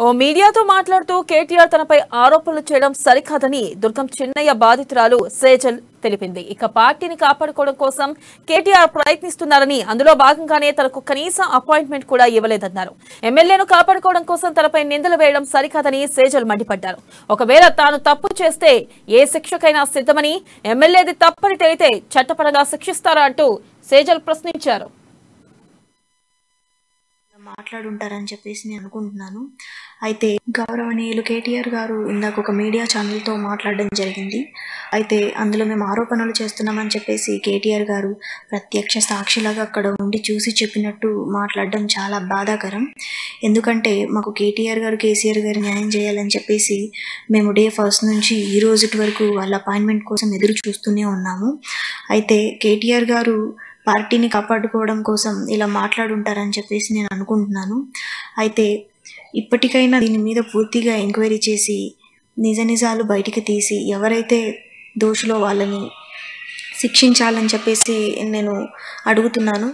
ఓ మీడియాతో మాట్లాడుతూ కేటీఆర్ తనపై ఆరోపణలు చేయడం సరికాదని దుర్గం చిన్నయ్య బాధితురాలు సేజల్ తెలిపింది. ఇక పార్టీని కాపాడుకోవడం కోసం కేటీఆర్ ప్రయత్నిస్తున్నారని, అందులో భాగంగానే తనకు కనీస అపాయింట్మెంట్ కూడా ఇవ్వలేదన్నారు. ఎమ్మెల్యేను కాపాడుకోవడం కోసం తనపై నిందలు వేయడం సరికాదని సేజల్ మండిపడ్డారు. ఒకవేళ తాను తప్పు చేస్తే ఏ శిక్షకైనా సిద్ధమని, ఎమ్మెల్యేది తప్పని తేలితే చట్టపరంగా శిక్షిస్తారా అంటూ సేజల్ ప్రశ్నించారు. మాట్లాడుంటారని చెప్పేసి నేను అనుకుంటున్నాను. అయితే గౌరవనీయులు కేటీఆర్ గారు ఇందాక ఒక మీడియా ఛానల్తో మాట్లాడడం జరిగింది. అయితే అందులో మేము ఆరోపణలు చేస్తున్నామని చెప్పేసి కేటీఆర్ గారు ప్రత్యక్ష సాక్షిలాగా అక్కడ ఉండి చూసి చెప్పినట్టు మాట్లాడడం చాలా బాధాకరం. ఎందుకంటే మాకు కేటీఆర్ గారు కేసీఆర్ గారు న్యాయం చేయాలని చెప్పేసి మేము డే ఫస్ట్ నుంచి ఈ రోజు వరకు వాళ్ళ అపాయింట్మెంట్ కోసం ఎదురు చూస్తూనే ఉన్నాము. అయితే కేటీఆర్ గారు పార్టీని కాపాడుకోవడం కోసం ఇలా మాట్లాడుంటారని చెప్పేసి నేను అనుకుంటున్నాను. అయితే ఇప్పటికైనా దీని మీద పూర్తిగా ఎంక్వైరీ చేసి నిజాలు బయటికి తీసి ఎవరైతే దోషులో వాళ్ళని శిక్షించాలని చెప్పేసి నేను అడుగుతున్నాను.